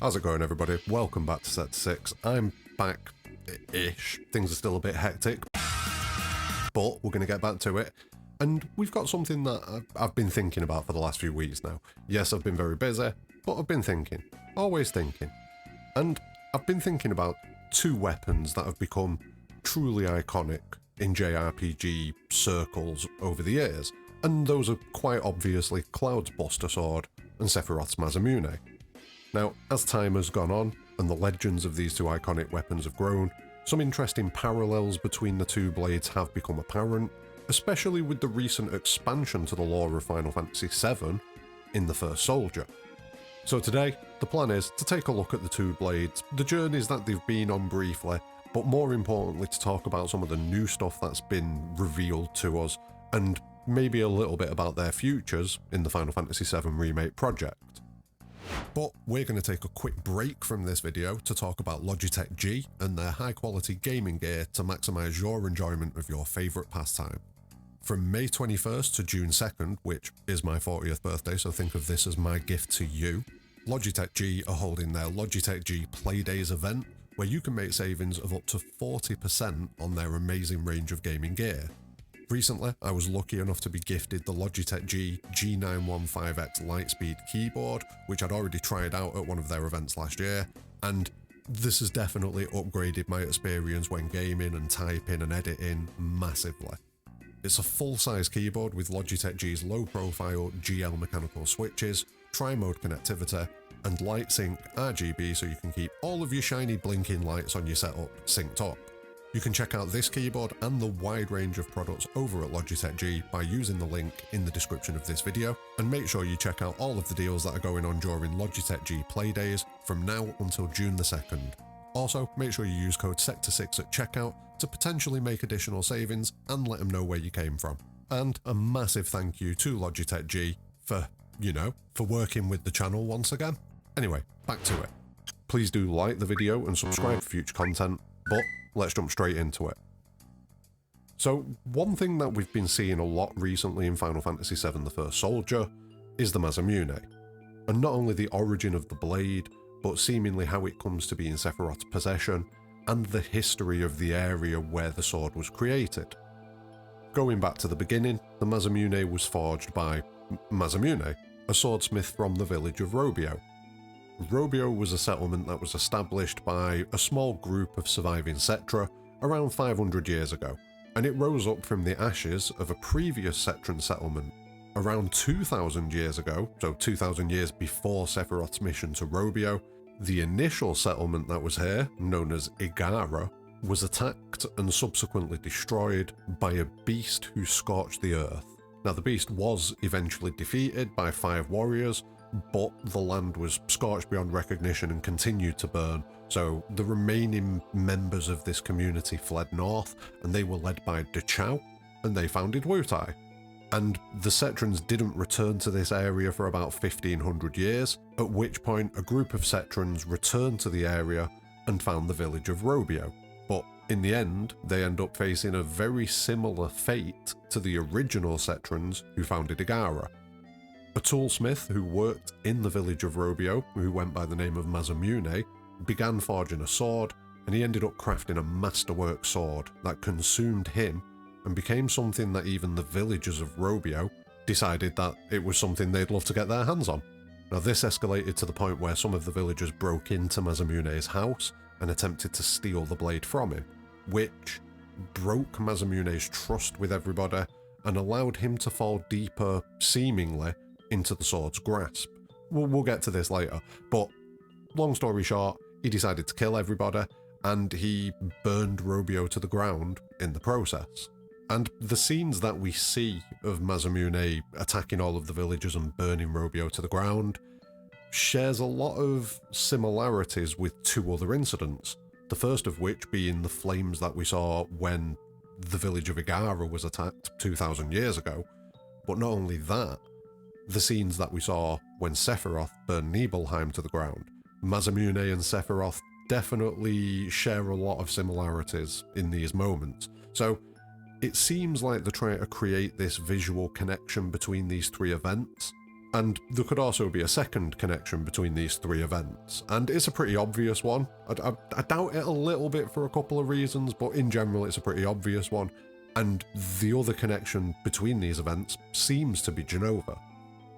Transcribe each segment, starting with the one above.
How's it going, everybody? Welcome back to Set 6. I'm back-ish. Things are still a bit hectic, but we're going to get back to it. And we've got something that I've been thinking about for the last few weeks now. Yes, I've been very busy, but I've been thinking. Always thinking. And I've been thinking about two weapons that have become truly iconic in JRPG circles over the years. And those are quite obviously Cloud's Buster Sword and Sephiroth's Masamune. Now, as time has gone on, and the legends of these two iconic weapons have grown, some interesting parallels between the two blades have become apparent, especially with the recent expansion to the lore of Final Fantasy VII in The First Soldier. So today, the plan is to take a look at the two blades, the journeys that they've been on briefly, but more importantly to talk about some of the new stuff that's been revealed to us, and maybe a little bit about their futures in the Final Fantasy VII Remake project. But we're going to take a quick break from this video to talk about Logitech G and their high quality gaming gear to maximise your enjoyment of your favourite pastime. From May 21st to June 2nd, which is my 40th birthday, so think of this as my gift to you, Logitech G are holding their Logitech G Playdays event, where you can make savings of up to 40% on their amazing range of gaming gear. Recently, I was lucky enough to be gifted the Logitech G G915X Lightspeed keyboard, which I'd already tried out at one of their events last year, and this has definitely upgraded my experience when gaming and typing and editing massively. It's a full-size keyboard with Logitech G's low-profile GL mechanical switches, tri-mode connectivity, and light sync RGB so you can keep all of your shiny blinking lights on your setup synced up. You can check out this keyboard and the wide range of products over at Logitech G by using the link in the description of this video, and make sure you check out all of the deals that are going on during Logitech G Playdays from now until June the 2nd. Also, make sure you use code SECTOR6 at checkout to potentially make additional savings and let them know where you came from. And a massive thank you to Logitech G for working with the channel once again. Anyway, back to it. Please do like the video and subscribe for future content, but let's jump straight into it. So, one thing that we've been seeing a lot recently in Final Fantasy VII The First Soldier is the Masamune, and not only the origin of the blade, but seemingly how it comes to be in Sephiroth's possession, and the history of the area where the sword was created. Going back to the beginning, the Masamune was forged by Masamune, a swordsmith from the village of Robio. Robio was a settlement that was established by a small group of surviving Cetra around 500 years ago, and it rose up from the ashes of a previous Cetran settlement around 2,000 years ago, so 2,000 years before Sephiroth's mission to Robio. The initial settlement that was here, known as Igara, was attacked and subsequently destroyed by a beast who scorched the earth. Now, the beast was eventually defeated by 5 warriors, but the land was scorched beyond recognition and continued to burn, so the remaining members of this community fled north, and they were led by Dachau, and they founded Wutai. And the Cetrans didn't return to this area for about 1500 years, at which point a group of Cetrans returned to the area and found the village of Robio. But in the end, they end up facing a very similar fate to the original Cetrans who founded Igara. A toolsmith who worked in the village of Robio, who went by the name of Masamune, began forging a sword, and he ended up crafting a masterwork sword that consumed him and became something that even the villagers of Robio decided that it was something they'd love to get their hands on. Now, this escalated to the point where some of the villagers broke into Masamune's house and attempted to steal the blade from him, which broke Masamune's trust with everybody and allowed him to fall deeper, seemingly, into the sword's grasp. We'll get to this later, but long story short, he decided to kill everybody, and he burned Robio to the ground in the process. And the scenes that we see of Masamune attacking all of the villagers and burning Robio to the ground shares a lot of similarities with 2 other incidents, the first of which being the flames that we saw when the village of Igara was attacked 2,000 years ago. But not only that, the scenes that we saw when Sephiroth burned Nibelheim to the ground. Masamune and Sephiroth definitely share a lot of similarities in these moments. So it seems like they're trying to create this visual connection between these 3 events, And there could also be a second connection between these three events, and it's a pretty obvious one. I doubt it a little bit for a couple of reasons, but in general it's a pretty obvious one. And the other connection between these events seems to be Jenova.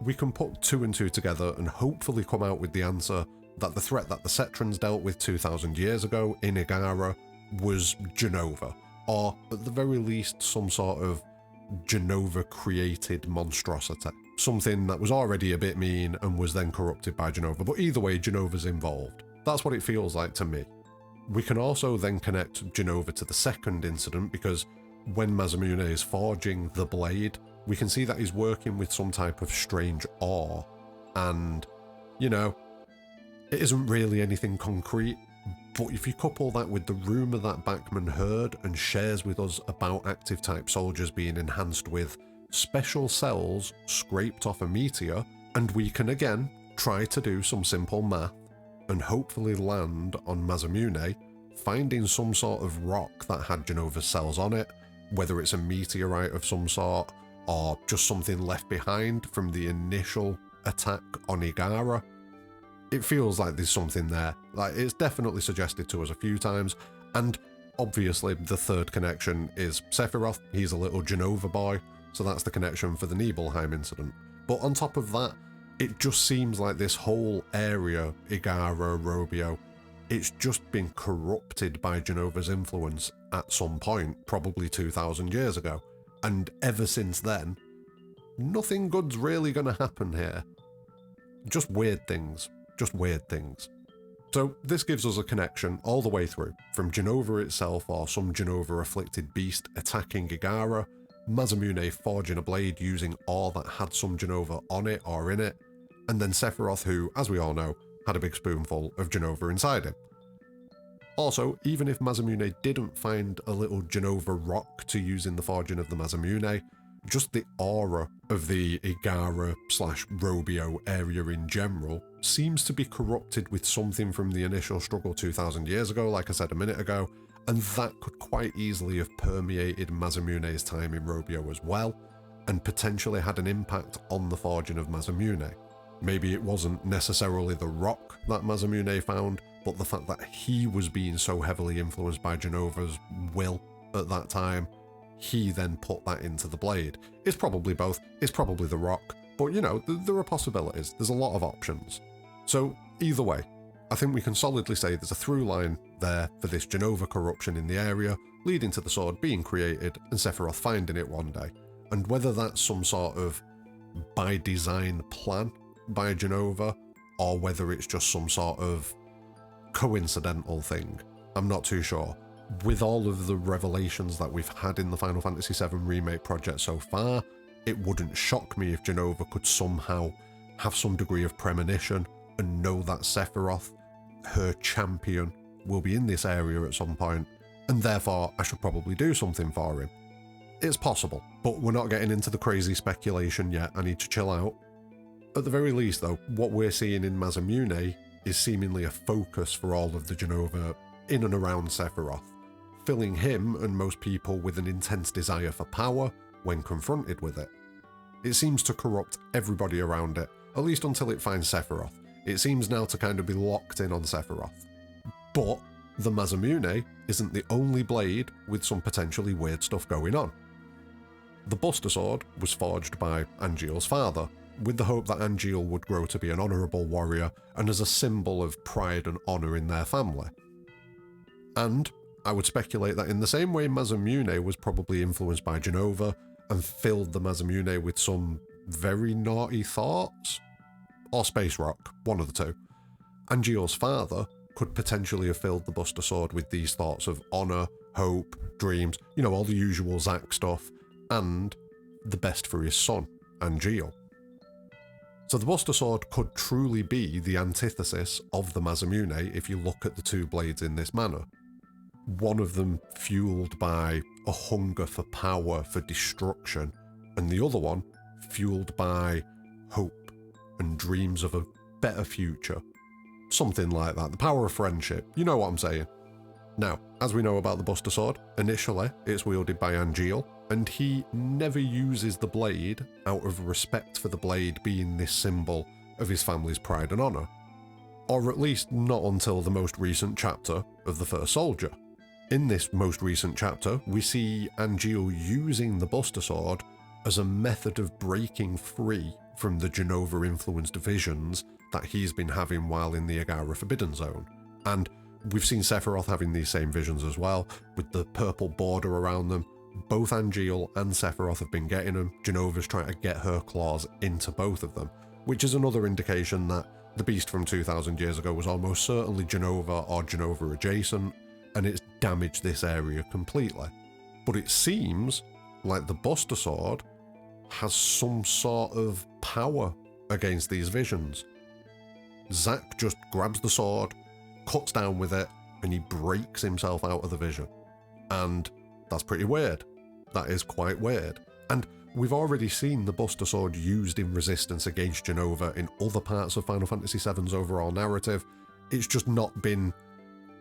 We can put two and two together and hopefully come out with the answer that the threat that the Cetrans dealt with 2,000 years ago in Igara was Jenova, or at the very least some sort of Jenova-created monstrosity. Something that was already a bit mean and was then corrupted by Jenova, but either way, Jenova's involved. That's what it feels like to me. We can also then connect Jenova to the second incident, because when Masamune is forging the blade, we can see that he's working with some type of strange ore, and, you know, it isn't really anything concrete, but if you couple that with the rumour that Bachman heard and shares with us about active-type soldiers being enhanced with special cells scraped off a meteor, and we can again try to do some simple math and hopefully land on Masamune finding some sort of rock that had Jenova's cells on it, whether it's a meteorite of some sort or just something left behind from the initial attack on Igara. It feels like there's something there. Like, it's definitely suggested to us a few times, and obviously the third connection is Sephiroth. He's a little Jenova boy, so that's the connection for the Nibelheim incident. But on top of that, it just seems like this whole area, Igara, Robio, it's just been corrupted by Jenova's influence at some point, probably 2,000 years ago. And ever since then, nothing good's really going to happen here. Just weird things. Just weird things. So this gives us a connection all the way through, from Jenova itself or some Jenova-afflicted beast attacking Igara, Masamune forging a blade using ore that had some Jenova on it or in it, and then Sephiroth, who, as we all know, had a big spoonful of Jenova inside him. Also, even if Masamune didn't find a little Jenova rock to use in the forging of the Masamune, just the aura of the Igara/Robio area in general seems to be corrupted with something from the initial struggle 2,000 years ago, like I said a minute ago, and that could quite easily have permeated Masamune's time in Robio as well, and potentially had an impact on the forging of Masamune. Maybe it wasn't necessarily the rock that Masamune found, but the fact that he was being so heavily influenced by Jenova's will at that time, he then put that into the blade. It's probably both, it's probably the rock, but you know, there are possibilities, there's a lot of options. So either way, I think we can solidly say there's a through line there for this Jenova corruption in the area, leading to the sword being created and Sephiroth finding it one day. And whether that's some sort of by design plan by Jenova, or whether it's just some sort of coincidental thing, I'm not too sure. With all of the revelations that we've had in the Final Fantasy VII Remake project so far, it wouldn't shock me if Jenova could somehow have some degree of premonition and know that Sephiroth, her champion, will be in this area at some point, and therefore I should probably do something for him. It's possible, but we're not getting into the crazy speculation yet, I need to chill out. At the very least though, what we're seeing in Masamune is seemingly a focus for all of the Jenova in and around Sephiroth, filling him and most people with an intense desire for power when confronted with it. It seems to corrupt everybody around it, at least until it finds Sephiroth. It seems now to kind of be locked in on Sephiroth. But the Masamune isn't the only blade with some potentially weird stuff going on. The Buster Sword was forged by Angeal's father, with the hope that Angeal would grow to be an honourable warrior and as a symbol of pride and honour in their family. And I would speculate that in the same way Masamune was probably influenced by Jenova and filled the Masamune with some very naughty thoughts, or space rock, one of the two, Angeal's father could potentially have filled the Buster Sword with these thoughts of honour, hope, dreams, you know, all the usual Zack stuff, and the best for his son, Angeal. So the Buster Sword could truly be the antithesis of the Masamune if you look at the two blades in this manner. One of them fueled by a hunger for power, for destruction, and the other one fueled by hope and dreams of a better future. Something like that, the power of friendship, you know what I'm saying. Now, as we know about the Buster Sword, initially it's wielded by Angeal, and he never uses the blade out of respect for the blade being this symbol of his family's pride and honour. Or at least not until the most recent chapter of The First Soldier. In this most recent chapter, we see Angeal using the Buster Sword as a method of breaking free from the Jenova-influenced visions that he's been having while in the Agara Forbidden Zone. And we've seen Sephiroth having these same visions as well, with the purple border around them. Both Angeal and Sephiroth have been getting them. Jenova's trying to get her claws into both of them, which is another indication that the beast from 2,000 years ago was almost certainly Jenova or Jenova adjacent, and it's damaged this area completely. But it seems like the Buster Sword has some sort of power against these visions. Zack just grabs the sword, cuts down with it, and he breaks himself out of the vision. And that's pretty weird. That is quite weird. And we've already seen the Buster Sword used in resistance against Jenova in other parts of Final Fantasy VII's overall narrative. It's just not been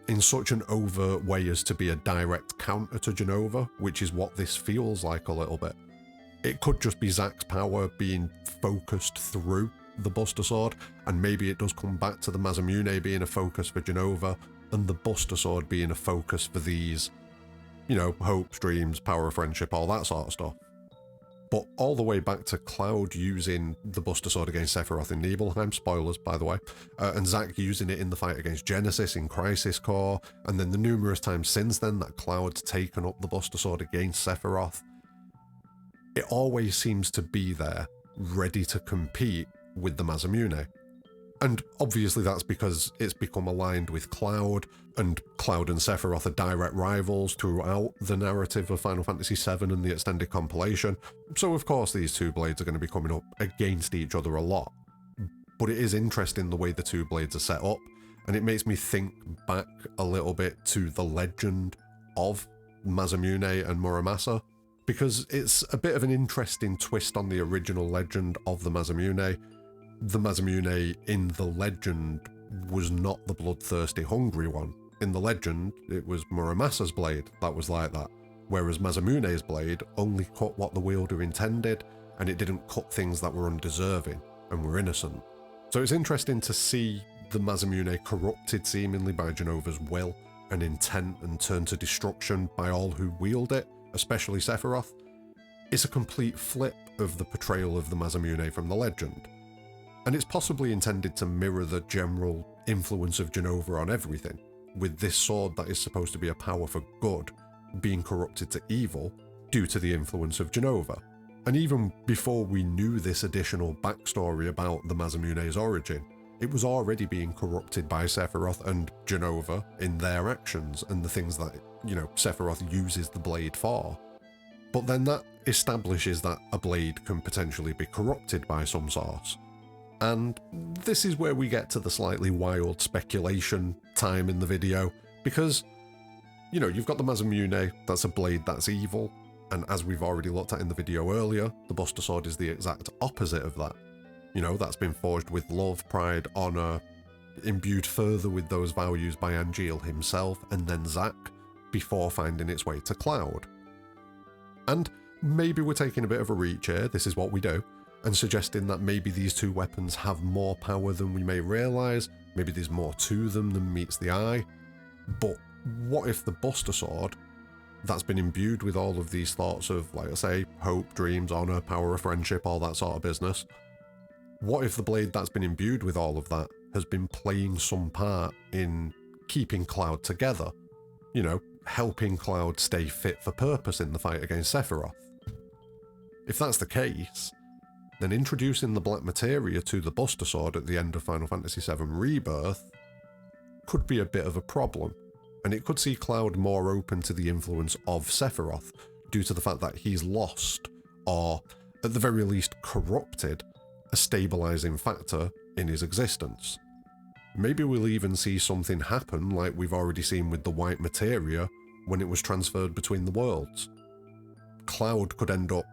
in such an overt way as to be a direct counter to Jenova, which is what this feels like a little bit. It could just be Zack's power being focused through the Buster Sword, and maybe it does come back to the Masamune being a focus for Jenova, and the Buster Sword being a focus for these, you know, hopes, dreams, power of friendship, all that sort of stuff. But all the way back to Cloud using the Buster Sword against Sephiroth in Nibelheim, spoilers by the way, and Zack using it in the fight against Genesis in Crisis Core, and then the numerous times since then that Cloud's taken up the Buster Sword against Sephiroth, it always seems to be there, ready to compete with the Masamune. And obviously that's because it's become aligned with Cloud, and Cloud and Sephiroth are direct rivals throughout the narrative of Final Fantasy VII and the extended compilation, so of course these two blades are going to be coming up against each other a lot. But it is interesting the way the two blades are set up, and it makes me think back a little bit to the legend of Masamune and Muramasa, because it's a bit of an interesting twist on the original legend of the Masamune. The Masamune in the legend was not the bloodthirsty, hungry one. In the legend, it was Muramasa's blade that was like that, whereas Masamune's blade only cut what the wielder intended, and it didn't cut things that were undeserving and were innocent. So it's interesting to see the Masamune corrupted seemingly by Jenova's will and intent and turned to destruction by all who wield it, especially Sephiroth. It's a complete flip of the portrayal of the Masamune from the legend. And it's possibly intended to mirror the general influence of Jenova on everything, with this sword that is supposed to be a power for good being corrupted to evil due to the influence of Jenova. And even before we knew this additional backstory about the Masamune's origin, it was already being corrupted by Sephiroth and Jenova in their actions and the things that, you know, Sephiroth uses the blade for. But then that establishes that a blade can potentially be corrupted by some source. And this is where we get to the slightly wild speculation time in the video, because, you know, you've got the Masamune, that's a blade that's evil, and as we've already looked at in the video earlier, the Buster Sword is the exact opposite of that. You know, that's been forged with love, pride, honour, imbued further with those values by Angeal himself and then Zack, before finding its way to Cloud. And maybe we're taking a bit of a reach here, this is what we do, and suggesting that maybe these two weapons have more power than we may realise, maybe there's more to them than meets the eye. But what if the Buster Sword, that's been imbued with all of these thoughts of, like I say, hope, dreams, honour, power of friendship, all that sort of business, what if the blade that's been imbued with all of that has been playing some part in keeping Cloud together? You know, helping Cloud stay fit for purpose in the fight against Sephiroth? If that's the case, then introducing the black materia to the Buster Sword at the end of Final Fantasy VII Rebirth could be a bit of a problem, and it could see Cloud more open to the influence of Sephiroth due to the fact that he's lost, or at the very least corrupted, a stabilising factor in his existence. Maybe we'll even see something happen like we've already seen with the white materia when it was transferred between the worlds. Cloud could end up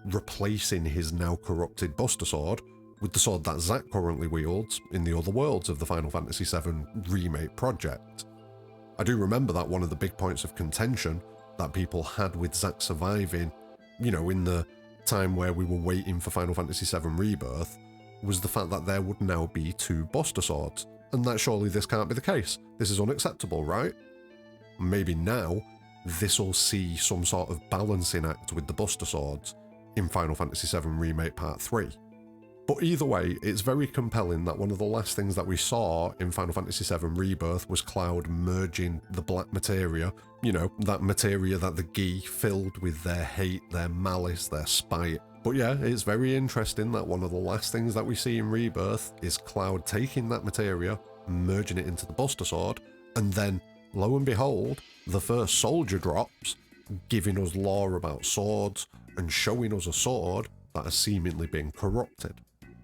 replacing his now corrupted Buster Sword with the sword that Zack currently wields in the other worlds of the Final Fantasy VII Remake project. I do remember that one of the big points of contention that people had with Zack surviving you know, in the time where we were waiting for Final Fantasy VII Rebirth, was the fact that there would now be 2 Buster Swords, and that surely this can't be the case. This is unacceptable, right? Maybe now this will see some sort of balancing act with the Buster Swords in Final Fantasy VII Remake Part 3. But either way, it's very compelling that one of the last things that we saw in Final Fantasy VII Rebirth was Cloud merging the black materia, you know, that materia that the Gi filled with their hate, their malice, their spite. But yeah, it's very interesting that one of the last things that we see in Rebirth is Cloud taking that materia, merging it into the Buster Sword, and then, lo and behold, the first soldier drops, giving us lore about swords and showing us a sword that has seemingly been corrupted.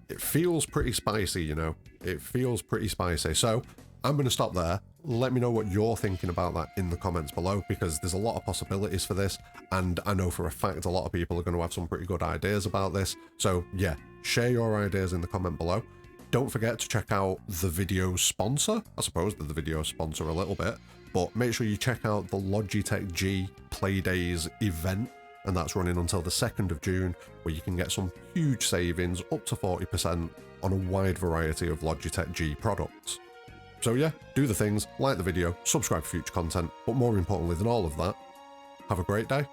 It feels pretty spicy, you know, it feels pretty spicy. So I'm going to stop there. Let me know what you're thinking about that in the comments below, because there's a lot of possibilities for this, and I know for a fact a lot of people are going to have some pretty good ideas about this. So yeah, share your ideas in the comment below. Don't forget to check out the video's sponsor. I suppose they're the video sponsor a little bit, but make sure you check out the Logitech G Playdays event, and that's running until the 2nd of June, where you can get some huge savings, up to 40% on a wide variety of Logitech G products. So yeah, do the things, like the video, subscribe for future content, but more importantly than all of that, have a great day.